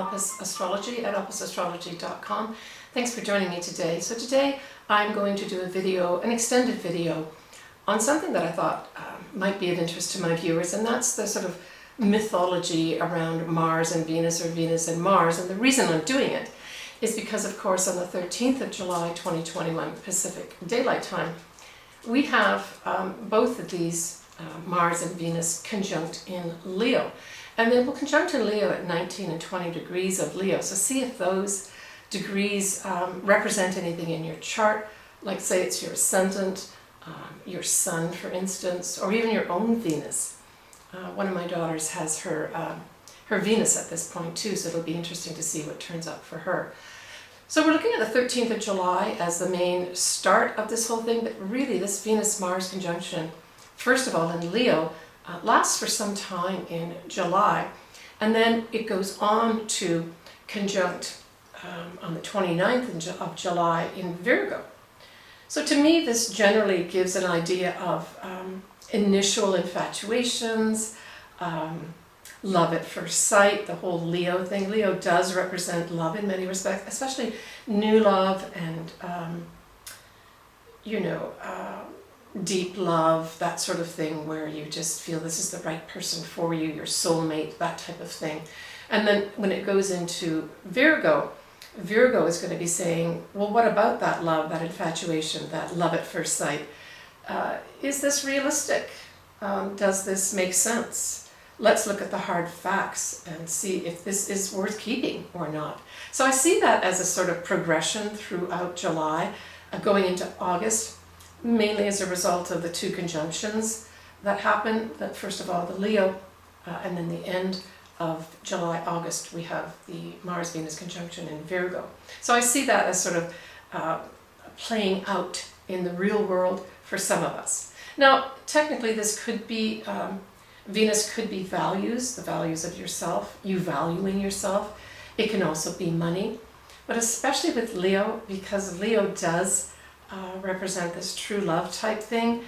Opus Astrology at opusastrology.com. Thanks for joining me today. So today I'm going to do a video, an extended video, on something that I thought might be of interest to my viewers, and that's the sort of mythology around Mars and Venus, or Venus and Mars. And the reason I'm doing it is because, of course, on the 13th of July 2021 Pacific Daylight Time, we have both of these Mars and Venus conjunct in Leo. And they will conjunct in Leo at 19 and 20 degrees of Leo. So see if those degrees represent anything in your chart, like say it's your ascendant, your sun, for instance, or even your own Venus. One of my daughters has her Venus at this point too, so it'll be interesting to see what turns up for her. So we're looking at the 13th of July as the main start of this whole thing, but really this Venus-Mars conjunction, first of all in Leo, lasts for some time in July, and then it goes on to conjunct on the 29th of July in Virgo. So to me this generally gives an idea of initial infatuations, love at first sight, the whole Leo thing. Leo does represent love in many respects, especially new love and deep love, that sort of thing, where you just feel this is the right person for you, your soulmate, that type of thing. And then when it goes into Virgo, Virgo is going to be saying, well, what about that love, that infatuation, that love at first sight? Is this realistic? Does this make sense? Let's look at the hard facts and see if this is worth keeping or not. So I see that as a sort of progression throughout July, going into August, mainly as a result of the two conjunctions that happen. That first of all, the Leo, and then the end of July, August, we have the Mars-Venus conjunction in Virgo. So I see that as sort of playing out in the real world for some of us. Now, technically this could be, Venus could be values, the values of yourself, you valuing yourself. It can also be money, but especially with Leo, because Leo does represent this true love type thing,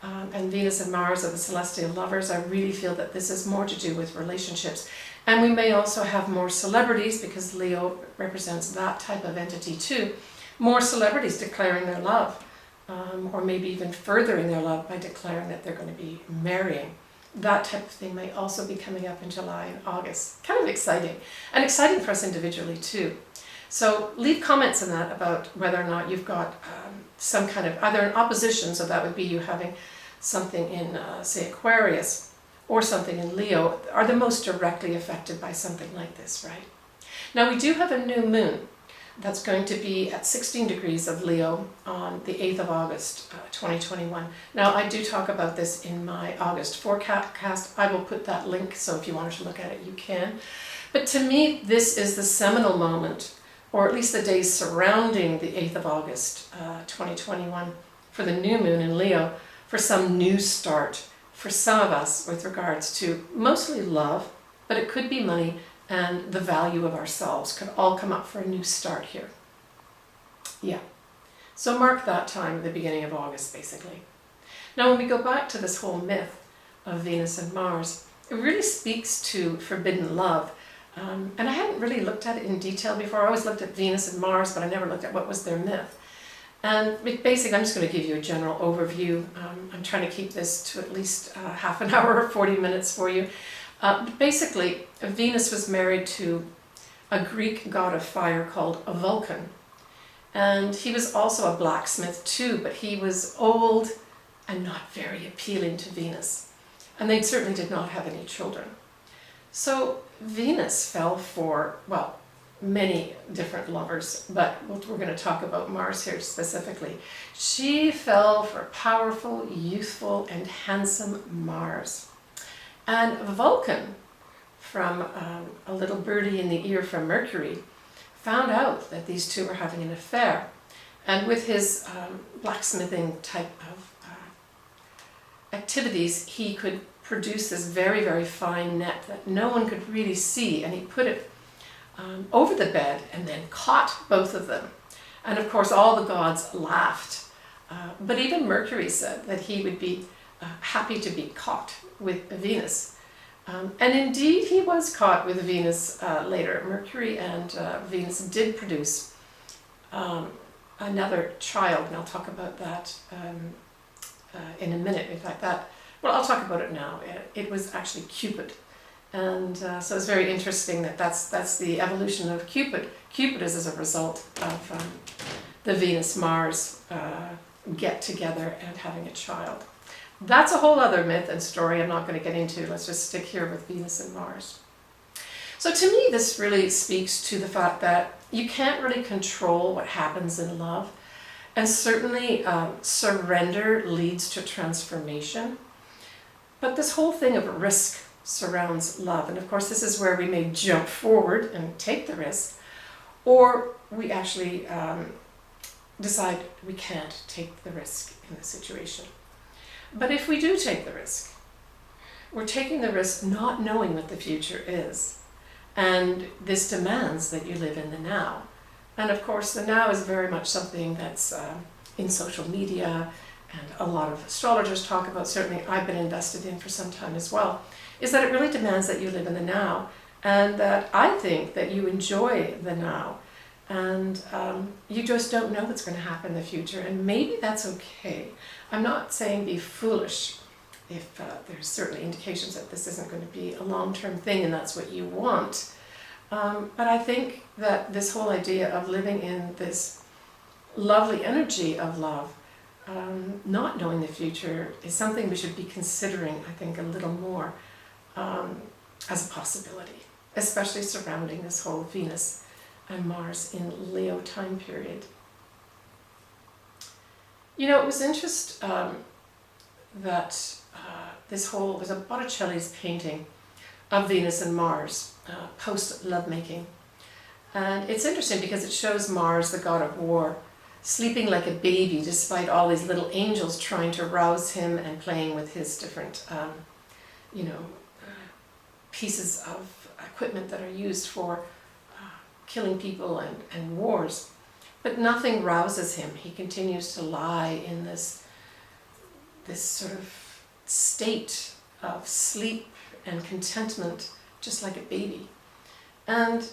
and Venus and Mars are the celestial lovers. I really feel that this is more to do with relationships. And we may also have more celebrities, because Leo represents that type of entity too, more celebrities declaring their love, or maybe even furthering their love by declaring that they're going to be marrying. That type of thing may also be coming up in July and August. Kind of exciting, and exciting for us individually too. So leave comments on that about whether or not you've got some kind of, either an opposition, so that would be you having something in, say, Aquarius, or something in Leo, are the most directly affected by something like this, right? Now we do have a new moon that's going to be at 16 degrees of Leo on the 8th of August, 2021. Now I do talk about this in my August forecast. I will put that link, so if you wanted to look at it, you can. But to me, this is the seminal moment, or at least the days surrounding the 8th of August, 2021, for the new moon in Leo, for some new start for some of us with regards to mostly love, but it could be money and the value of ourselves, could all come up for a new start here. Yeah. So mark that time at the beginning of August, basically. Now when we go back to this whole myth of Venus and Mars, it really speaks to forbidden love. And I hadn't really looked at it in detail before. I always looked at Venus and Mars, but I never looked at what was their myth. And basically, I'm just going to give you a general overview. I'm trying to keep this to at least half an hour or 40 minutes for you. Basically, Venus was married to a Greek god of fire called Vulcan. And he was also a blacksmith too, but he was old and not very appealing to Venus. And they certainly did not have any children. So Venus fell for, well, many different lovers, but we're going to talk about Mars here specifically. She fell for powerful, youthful, and handsome Mars. And Vulcan, from a little birdie in the ear from Mercury, found out that these two were having an affair. And with his blacksmithing type of activities, he could produce this very, very fine net that no one could really see, and he put it over the bed and then caught both of them. And of course all the gods laughed, but even Mercury said that he would be happy to be caught with Venus. And indeed, he was caught with Venus later. Mercury and Venus did produce another child, and I'll talk about that in a minute. In fact, I'll talk about it now. It was actually Cupid. And so it's very interesting that's the evolution of Cupid. Cupid is as a result of the Venus-Mars get together and having a child. That's a whole other myth and story I'm not going to get into. Let's just stick here with Venus and Mars. So to me, this really speaks to the fact that you can't really control what happens in love. And certainly surrender leads to transformation. But this whole thing of risk surrounds love. And of course, this is where we may jump forward and take the risk, or we actually decide we can't take the risk in the situation. But if we do take the risk, we're taking the risk not knowing what the future is. And this demands that you live in the now. And of course, the now is very much something that's in social media, and a lot of astrologers talk about, certainly I've been invested in for some time as well, is that it really demands that you live in the now, and that I think that you enjoy the now, and you just don't know what's going to happen in the future, and maybe that's okay. I'm not saying be foolish if there's certainly indications that this isn't going to be a long-term thing and that's what you want. But I think that this whole idea of living in this lovely energy of love, not knowing the future, is something we should be considering, I think, a little more as a possibility, especially surrounding this whole Venus and Mars in Leo time period. You know, it was interesting that there's a Botticelli's painting of Venus and Mars post-lovemaking. And it's interesting because it shows Mars, the god of war, sleeping like a baby despite all these little angels trying to rouse him and playing with his different, pieces of equipment that are used for killing people and wars. But nothing rouses him. He continues to lie in this sort of state of sleep and contentment, just like a baby. And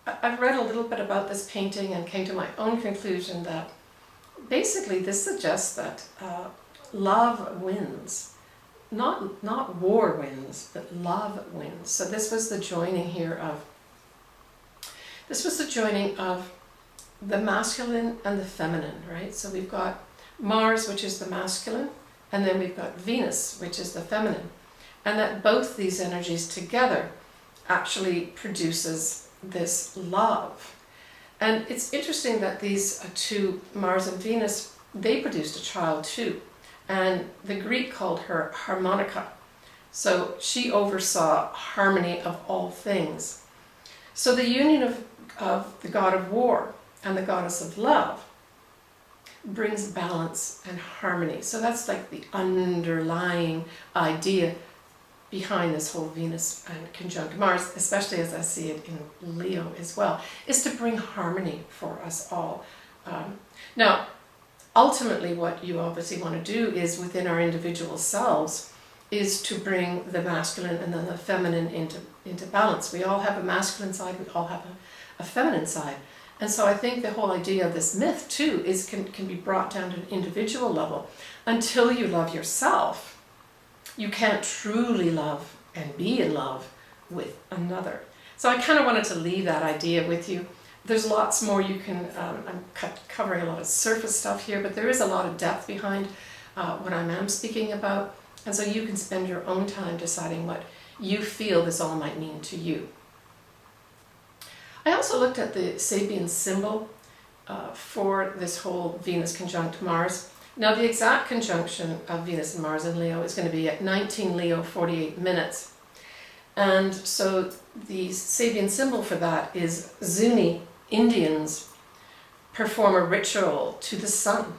I've read a little bit about this painting and came to my own conclusion that basically this suggests that love wins. Not war wins, but love wins. So this was the joining of the masculine and the feminine, right? So we've got Mars, which is the masculine, and then we've got Venus, which is the feminine. And that both these energies together actually produces this love. And it's interesting that these two, Mars and Venus, they produced a child too. And the Greek called her Harmonica. So she oversaw harmony of all things. So the union of the god of war and the goddess of love brings balance and harmony. So that's like the underlying idea behind this whole Venus and conjunct Mars, especially as I see it in Leo as well, is to bring harmony for us all. Now, ultimately what you obviously want to do is within our individual selves is to bring the masculine and then the feminine into balance. We all have a masculine side, we all have a feminine side. And so I think the whole idea of this myth too can be brought down to an individual level. Until you love yourself, you can't truly love and be in love with another. So I kind of wanted to leave that idea with you. There's lots more you can, I'm covering a lot of surface stuff here, but there is a lot of depth behind what I am speaking about. And so you can spend your own time deciding what you feel this all might mean to you. I also looked at the Sabian symbol for this whole Venus conjunct Mars. Now the exact conjunction of Venus and Mars in Leo is going to be at 19 Leo 48 minutes. And so the Sabian symbol for that is Zuni Indians perform a ritual to the sun.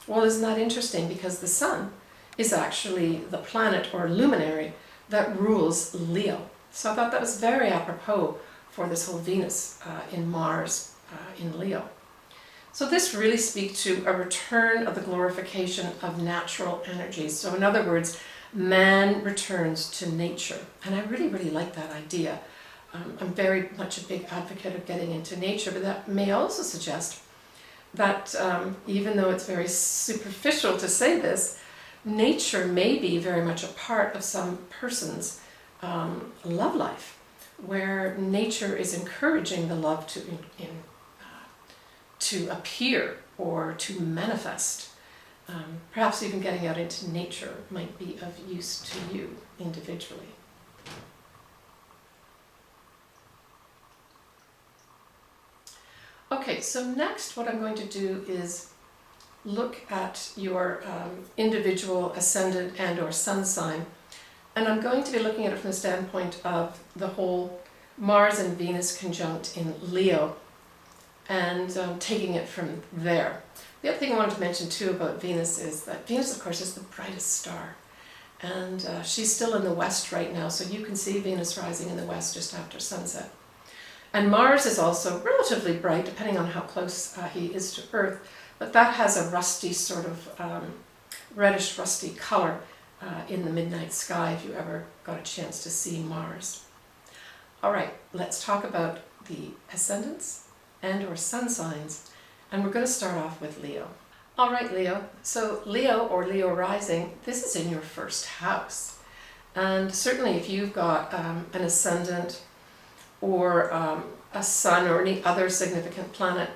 Well, isn't that interesting? Because the sun is actually the planet or luminary that rules Leo. So I thought that was very apropos for this whole Venus in Mars in Leo. So this really speaks to a return of the glorification of natural energies. So in other words, man returns to nature. And I really, really like that idea. I'm very much a big advocate of getting into nature, but that may also suggest that even though it's very superficial to say this, nature may be very much a part of some person's love life, where nature is encouraging the love to appear or to manifest. Perhaps even getting out into nature might be of use to you individually. Okay, so next what I'm going to do is look at your individual ascendant and or sun sign. And I'm going to be looking at it from the standpoint of the whole Mars and Venus conjunct in Leo and taking it from there. The other thing I wanted to mention too about Venus is that Venus, of course, is the brightest star. And she's still in the west right now, so you can see Venus rising in the west just after sunset. And Mars is also relatively bright, depending on how close he is to Earth, but that has a rusty sort of reddish rusty color in the midnight sky if you ever got a chance to see Mars. All right, let's talk about the ascendants and or sun signs, and we're going to start off with Leo. All right, Leo. So Leo or Leo rising, this is in your first house. And certainly if you've got an ascendant or a sun or any other significant planet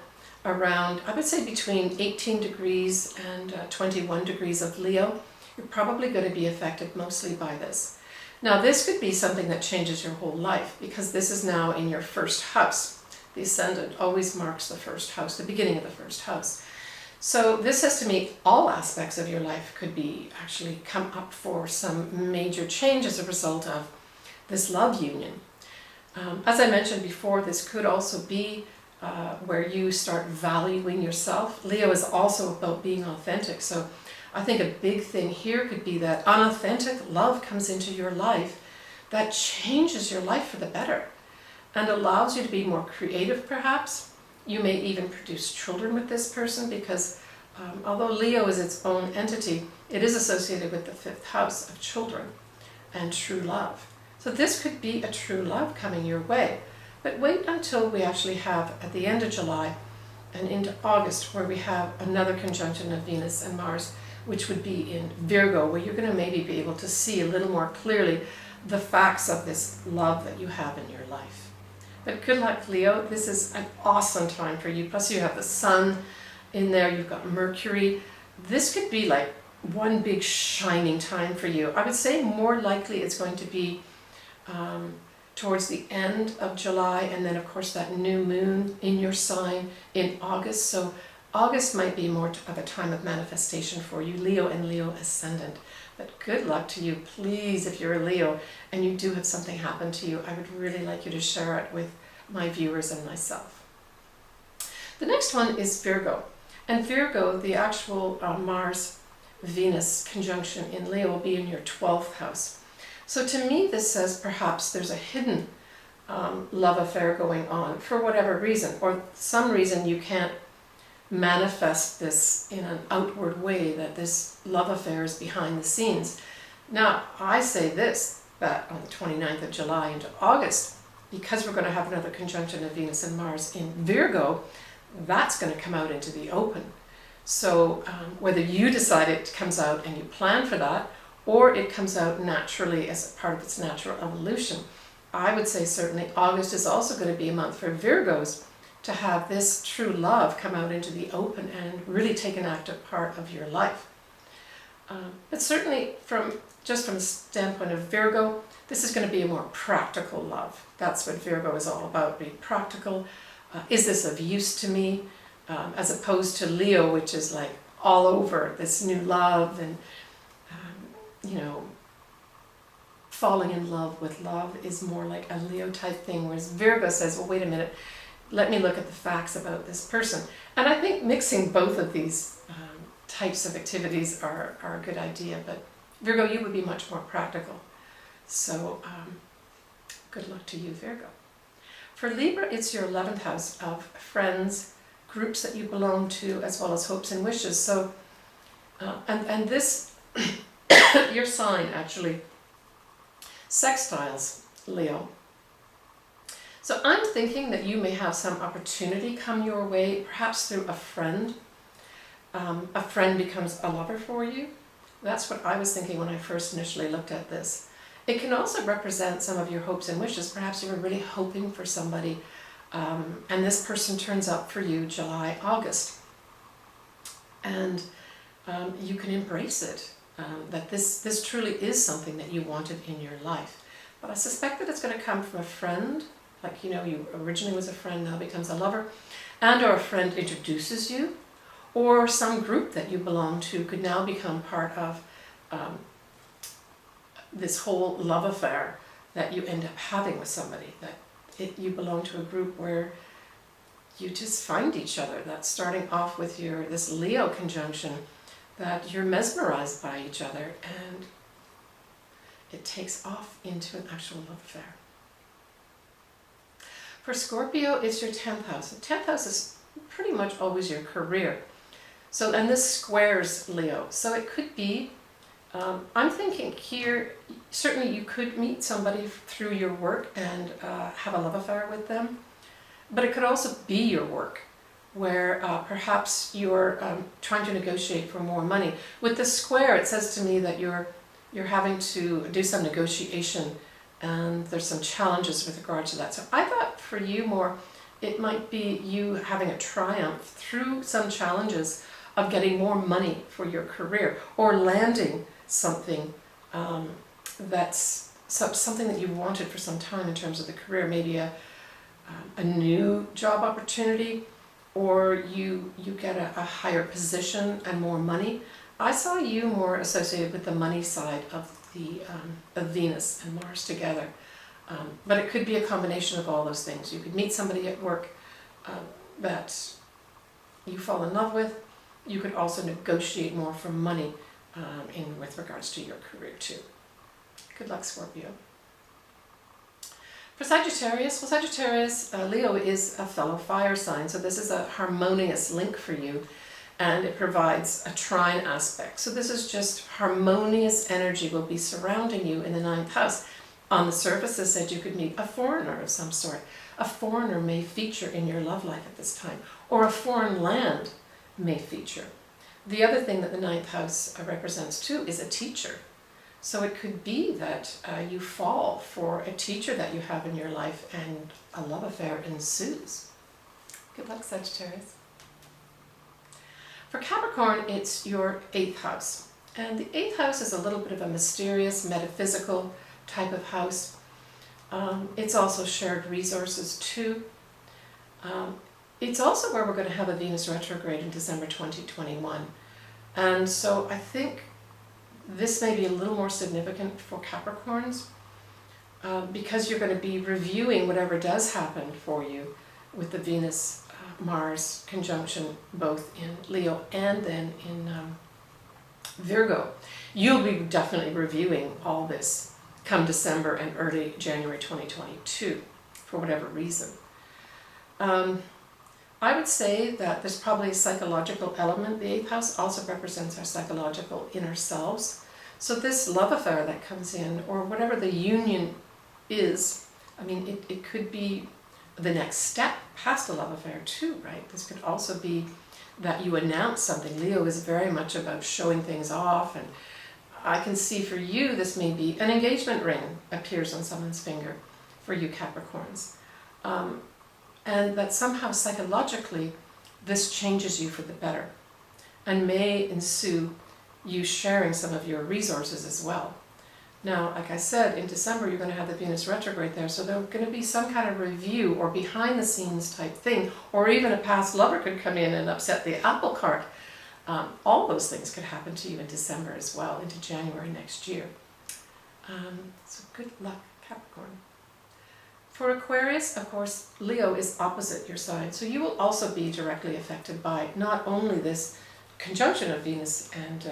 around, I would say between 18 degrees and 21 degrees of Leo, you're probably going to be affected mostly by this. Now this could be something that changes your whole life because this is now in your first house. The ascendant always marks the first house, the beginning of the first house. So this says to me all aspects of your life could be actually come up for some major change as a result of this love union. As I mentioned before, this could also be where you start valuing yourself. Leo is also about being authentic, so I think a big thing here could be that unauthentic love comes into your life that changes your life for the better and allows you to be more creative perhaps. You may even produce children with this person because although Leo is its own entity, it is associated with the fifth house of children and true love. So this could be a true love coming your way. But wait until we actually have, at the end of July and into August, where we have another conjunction of Venus and Mars, which would be in Virgo, where you're going to maybe be able to see a little more clearly the facts of this love that you have in your life. But good luck, Leo. This is an awesome time for you. Plus you have the sun in there, you've got Mercury. This could be like one big shining time for you. I would say more likely it's going to be towards the end of July, and then of course that new moon in your sign in August. So August might be more of a time of manifestation for you, Leo and Leo ascendant. But good luck to you. Please, if you're a Leo and you do have something happen to you, I would really like you to share it with my viewers and myself. The next one is Virgo. And Virgo, the actual Mars-Venus conjunction in Leo will be in your 12th house. So to me, this says perhaps there's a hidden love affair going on for whatever reason, or some reason you can't manifest this in an outward way, that this love affair is behind the scenes. Now, I say this, that on the 29th of July into August, because we're going to have another conjunction of Venus and Mars in Virgo, that's going to come out into the open. So whether you decide it comes out and you plan for that, or it comes out naturally as a part of its natural evolution, I would say certainly August is also going to be a month for Virgos to have this true love come out into the open and really take an active part of your life. But certainly from the standpoint of Virgo, this is going to be a more practical love. That's what Virgo is all about, being practical. Is this of use to me? As opposed to Leo, which is like all over this new love and falling in love with love is more like a Leo type thing, whereas Virgo says, well, wait a minute, let me look at the facts about this person. And I think mixing both of these types of activities are a good idea, but Virgo, you would be much more practical. So good luck to you, Virgo. For Libra, it's your 11th house of friends, groups that you belong to, as well as hopes and wishes. So, and this your sign actually sextiles Leo. So I'm thinking that you may have some opportunity come your way, perhaps through a friend. A friend becomes a lover for you. That's what I was thinking when I first initially looked at this. It can also represent some of your hopes and wishes. Perhaps you were really hoping for somebody, and this person turns up for you July, August. And you can embrace it, that this truly is something that you wanted in your life. But I suspect that it's going to come from a friend, like, you know, you originally was a friend, now becomes a lover, and or a friend introduces you, or some group that you belong to could now become part of this whole love affair that you end up having with somebody, that you belong to a group where you just find each other. That's starting off with this Leo conjunction, that you're mesmerized by each other, and it takes off into an actual love affair. For Scorpio, it's your 10th house. The 10th house is pretty much always your career. So, and this squares Leo. So it could be, I'm thinking here, certainly you could meet somebody through your work and have a love affair with them. But it could also be your work, where perhaps you're trying to negotiate for more money. With the square, it says to me that you're having to do some negotiation, and there's some challenges with regard to that. So I thought for you more, it might be you having a triumph through some challenges of getting more money for your career, or landing something that's something that you wanted for some time in terms of the career, maybe a new job opportunity, or you get a higher position and more money. I saw you more associated with the money side of Venus and Mars together. But it could be a combination of all those things. You could meet somebody at work that you fall in love with. You could also negotiate more for money with regards to your career too. Good luck, Scorpio. For Sagittarius, well, Sagittarius, Leo is a fellow fire sign, so this is a harmonious link for you, and it provides a trine aspect. So this is just harmonious energy will be surrounding you in the 9th house. On the surface, this said you could meet a foreigner of some sort. A foreigner may feature in your love life at this time, or a foreign land may feature. The other thing that the 9th house represents too is a teacher. So it could be that you fall for a teacher that you have in your life and a love affair ensues. Good luck, Sagittarius. For Capricorn, it's your 8th house. And the 8th house is a little bit of a mysterious, metaphysical type of house. It's also shared resources too. It's also where we're going to have a Venus retrograde in December 2021. And so I think this may be a little more significant for Capricorns because you're going to be reviewing whatever does happen for you with the Venus-Mars conjunction, both in Leo and then in Virgo. You'll be definitely reviewing all this come December and early January 2022 for whatever reason. I would say that there's probably a psychological element. The 8th house also represents our psychological inner selves. So this love affair that comes in, or whatever the union is, I mean, it could be the next step past a love affair too, right? This could also be that you announce something. Leo is very much about showing things off, and I can see for you this may be an engagement ring appears on someone's finger for you Capricorns. And that somehow psychologically this changes you for the better and may ensue you sharing some of your resources as well. Now, like I said, in December you're going to have the Venus retrograde there, so there's going to be some kind of review or behind the scenes type thing, or even a past lover could come in and upset the apple cart. All those things could happen to you in December as well, into January next year. So good luck, Capricorn. For Aquarius, of course, Leo is opposite your sign, so you will also be directly affected by not only this conjunction of Venus and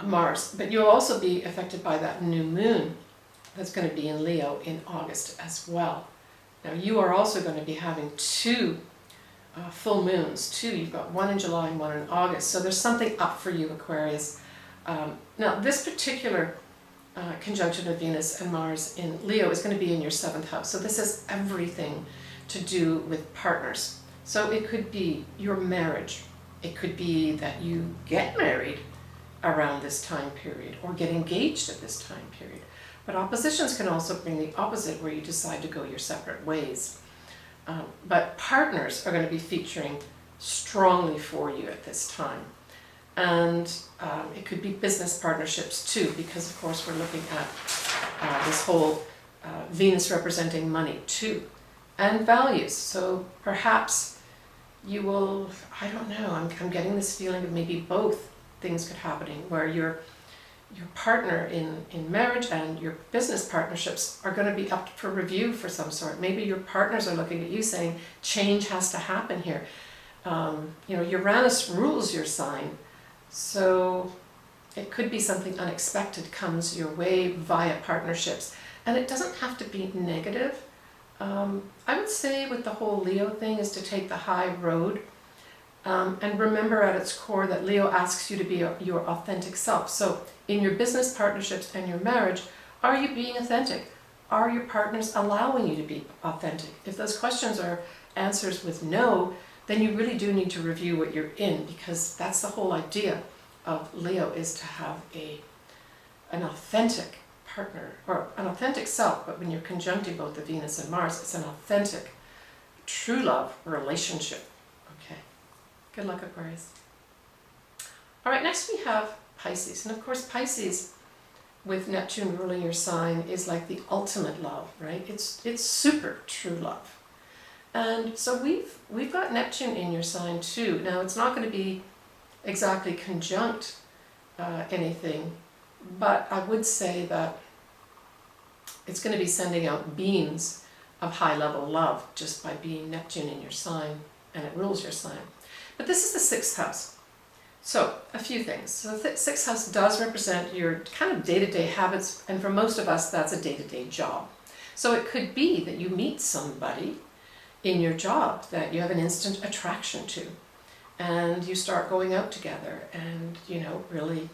Mars, but you'll also be affected by that new moon that's going to be in Leo in August as well. Now you are also going to be having two full moons too. You've got one in July and one in August, so there's something up for you, Aquarius. Now, this particular conjunction of Venus and Mars in Leo is going to be in your 7th house. So this has everything to do with partners. So it could be your marriage. It could be that you get married around this time period or get engaged at this time period. But oppositions can also bring the opposite, where you decide to go your separate ways. But partners are going to be featuring strongly for you at this time. And it could be business partnerships too, because of course we're looking at this whole Venus representing money too, and values. So perhaps you will, I don't know, I'm getting this feeling of maybe both things could happening, where your partner in marriage and your business partnerships are going to be up for review for some sort. Maybe your partners are looking at you saying, change has to happen here. Uranus rules your sign, so it could be something unexpected comes your way via partnerships. And it doesn't have to be negative. I would say with the whole Leo thing is to take the high road. And remember at its core that Leo asks you to be your authentic self. So in your business partnerships and your marriage, are you being authentic? Are your partners allowing you to be authentic? If those questions are answers with no, then you really do need to review what you're in, because that's the whole idea of Leo, is to have an authentic partner or an authentic self. But when you're conjuncting both the Venus and Mars, it's an authentic, true love relationship. Okay. Good luck, Aquarius. All right, next we have Pisces. And of course, Pisces, with Neptune ruling your sign, is like the ultimate love, right? It's super true love. And so we've got Neptune in your sign too. Now, it's not going to be exactly conjunct anything, but I would say that it's going to be sending out beams of high-level love just by being Neptune in your sign, and it rules your sign. But this is the 6th house. So, a few things. So the 6th house does represent your kind of day-to-day habits, and for most of us, that's a day-to-day job. So it could be that you meet somebody in your job that you have an instant attraction to, and you start going out together and, really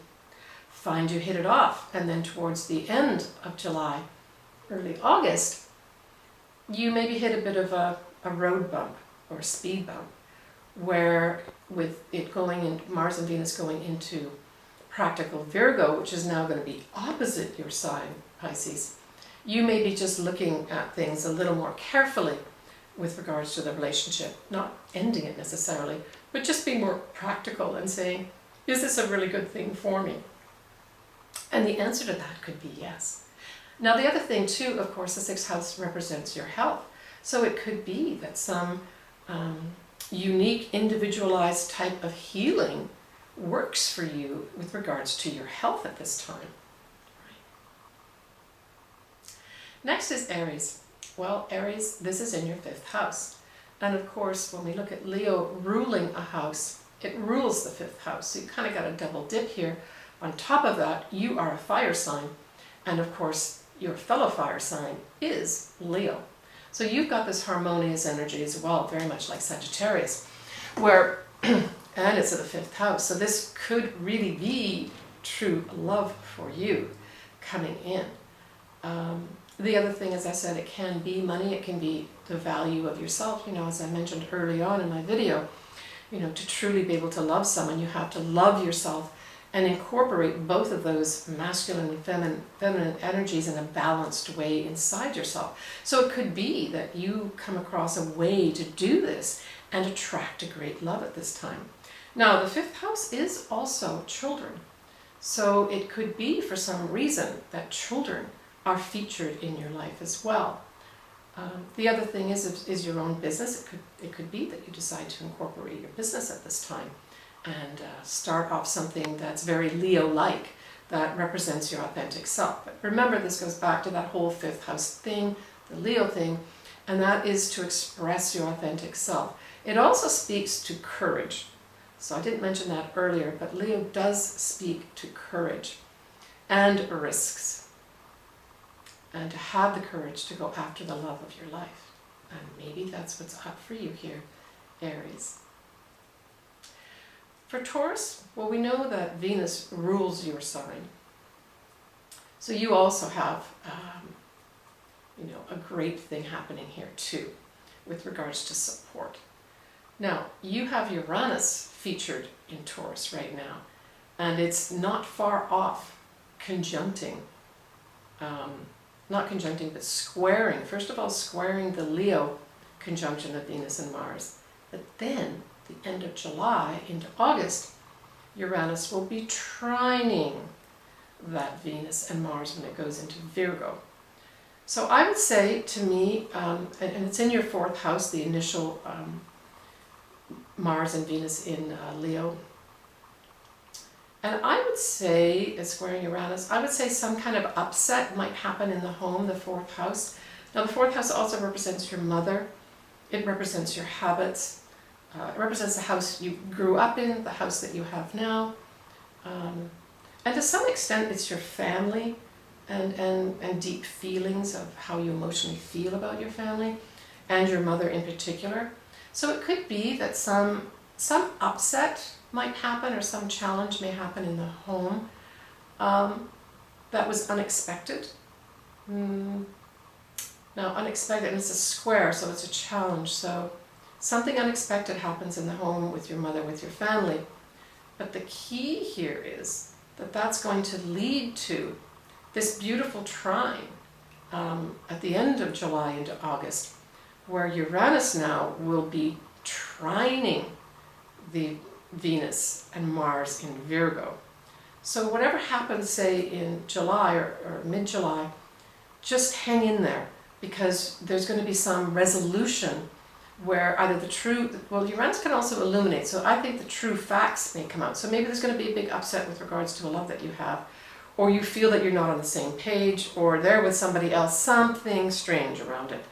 find you hit it off. And then towards the end of July, early August, you maybe hit a bit of a road bump or a speed bump, where with it going in, Mars and Venus going into practical Virgo, which is now going to be opposite your sign, Pisces, you may be just looking at things a little more carefully with regards to the relationship, not ending it necessarily, but just being more practical and saying, is this a really good thing for me? And the answer to that could be yes. Now, the other thing too, of course, the 6th house represents your health. So it could be that some unique, individualized type of healing works for you with regards to your health at this time. Next is Aries. Well, Aries, this is in your 5th house. And of course, when we look at Leo ruling a house, it rules the 5th house. So you kind of got a double dip here. On top of that, you are a fire sign. And of course, your fellow fire sign is Leo. So you've got this harmonious energy as well, very much like Sagittarius, where, and it's at the 5th house. So this could really be true love for you coming in. The other thing, as I said, it can be money, it can be the value of yourself. As I mentioned early on in my video, to truly be able to love someone, you have to love yourself and incorporate both of those masculine and feminine energies in a balanced way inside yourself. So it could be that you come across a way to do this and attract a great love at this time. Now, the 5th house is also children. So it could be for some reason that children are featured in your life as well. The other thing is your own business. It could be that you decide to incorporate your business at this time and start off something that's very Leo-like, that represents your authentic self. But remember, this goes back to that whole 5th house thing, the Leo thing, and that is to express your authentic self. It also speaks to courage. So I didn't mention that earlier, but Leo does speak to courage and risks, and to have the courage to go after the love of your life. And maybe that's what's up for you here, Aries. For Taurus, well, we know that Venus rules your sign. So you also have, a great thing happening here too, with regards to support. Now, you have Uranus featured in Taurus right now, and it's not far off conjuncting, not conjuncting, but squaring. First of all, squaring the Leo conjunction of Venus and Mars. But then, the end of July into August, Uranus will be trining that Venus and Mars when it goes into Virgo. So I would say to me, and it's in your 4th house, the initial Mars and Venus in Leo. And I would say, squaring Uranus, I would say some kind of upset might happen in the home, the 4th house. Now the 4th house also represents your mother. It represents your habits. It represents the house you grew up in, the house that you have now. And to some extent it's your family and deep feelings of how you emotionally feel about your family and your mother in particular. So it could be that some upset might happen or some challenge may happen in the home that was unexpected. Now unexpected, and it's a square, so it's a challenge. So something unexpected happens in the home with your mother, with your family. But the key here is that that's going to lead to this beautiful trine at the end of July into August, where Uranus now will be trining the Venus and Mars in Virgo. So whatever happens, say, in July or mid-July, just hang in there, because there's going to be some resolution where either Uranus can also illuminate, so I think the true facts may come out. So maybe there's going to be a big upset with regards to a love that you have, or you feel that you're not on the same page, or they're with somebody else, something strange around it.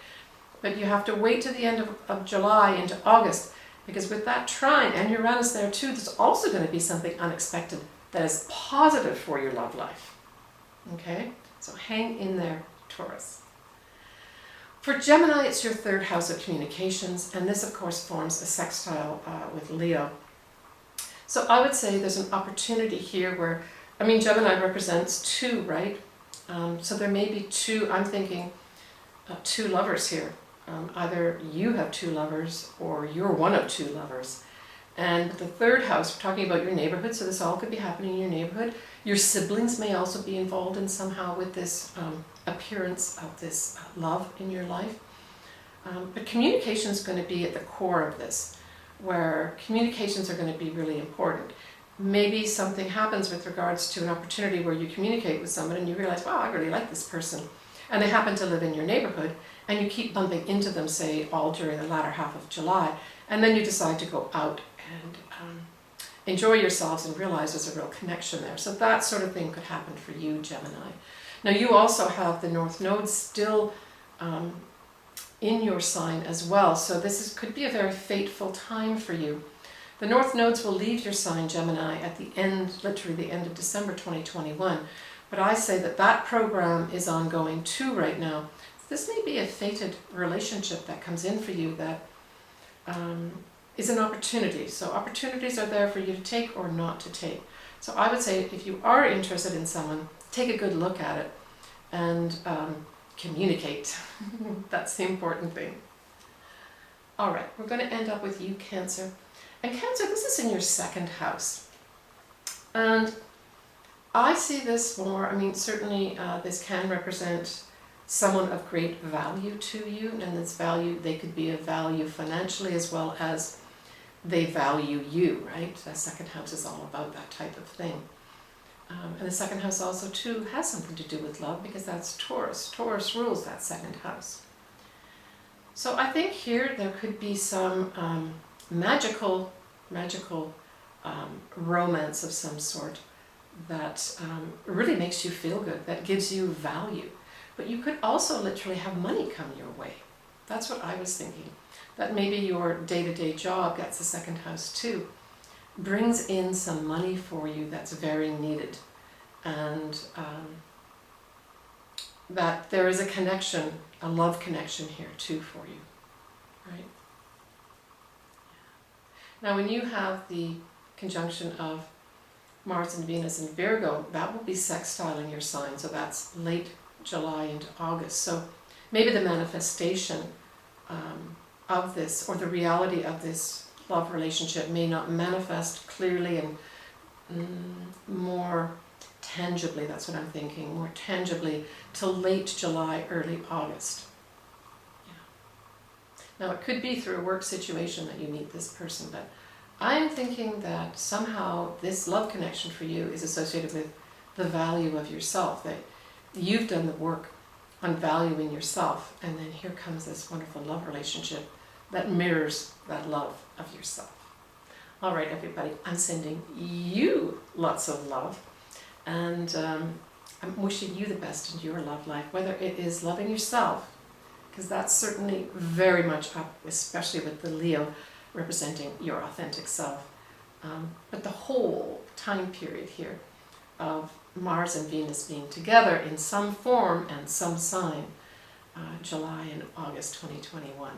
But you have to wait to the end of July into August, because with that trine and Uranus there too, there's also going to be something unexpected that is positive for your love life. Okay? So hang in there, Taurus. For Gemini, it's your 3rd house of communications, and this of course forms a sextile with Leo. So I would say there's an opportunity here where, Gemini represents 2, right? So there may be 2, I'm thinking 2 lovers here. Either you have 2 lovers or you're one of 2 lovers. And the 3rd house, we're talking about your neighborhood, so this all could be happening in your neighborhood. Your siblings may also be involved in somehow with this appearance of this love in your life. But communication is going to be at the core of this, where communications are going to be really important. Maybe something happens with regards to an opportunity where you communicate with someone and you realize, wow, I really like this person. And they happen to live in your neighborhood, and you keep bumping into them, say, all during the latter half of July, and then you decide to go out and enjoy yourselves and realize there's a real connection there. So that sort of thing could happen for you, Gemini. Now you also have the North Node still in your sign as well, so could be a very fateful time for you. The North Nodes will leave your sign, Gemini, at the end, literally the end of December 2021. But I say that program is ongoing too right now. This may be a fated relationship that comes in for you that is an opportunity. So opportunities are there for you to take or not to take. So I would say if you are interested in someone, take a good look at it and communicate. That's the important thing. All right, we're going to end up with you, Cancer. And Cancer, this is in your 2nd house. And I see this more, certainly this can represent someone of great value to you, and this value, they could be of value financially as well as they value you, right? The 2nd house is all about that type of thing. And the 2nd house also too has something to do with love, because that's Taurus. Taurus rules that 2nd house. So I think here there could be some magical romance of some sort that really makes you feel good, that gives you value. But you could also literally have money come your way. That's what I was thinking. That maybe your day-to-day job, that's the 2nd house too, brings in some money for you that's very needed. And that there is a connection, a love connection here too for you, right? Now when you have the conjunction of Mars and Venus in Virgo, that will be sextiling your sign. So that's late July into August. So maybe the manifestation of this, or the reality of this love relationship, may not manifest clearly and more tangibly, that's what I'm thinking, more tangibly till late July, early August. Yeah. Now it could be through a work situation that you meet this person, but I'm thinking that somehow this love connection for you is associated with the value of yourself, that you've done the work on valuing yourself, and then here comes this wonderful love relationship that mirrors that love of yourself. All right, everybody, I'm sending you lots of love, and I'm wishing you the best in your love life, whether it is loving yourself, because that's certainly very much up, especially with the Leo representing your authentic self. But the whole time period here of Mars and Venus being together in some form and some sign, July and August 2021.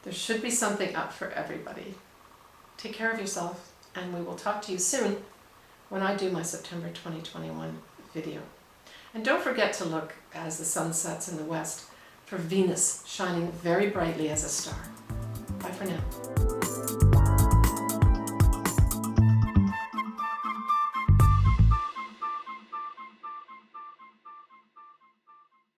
There should be something up for everybody. Take care of yourself, and we will talk to you soon when I do my September 2021 video. And don't forget to look as the sun sets in the west for Venus shining very brightly as a star. Bye for now.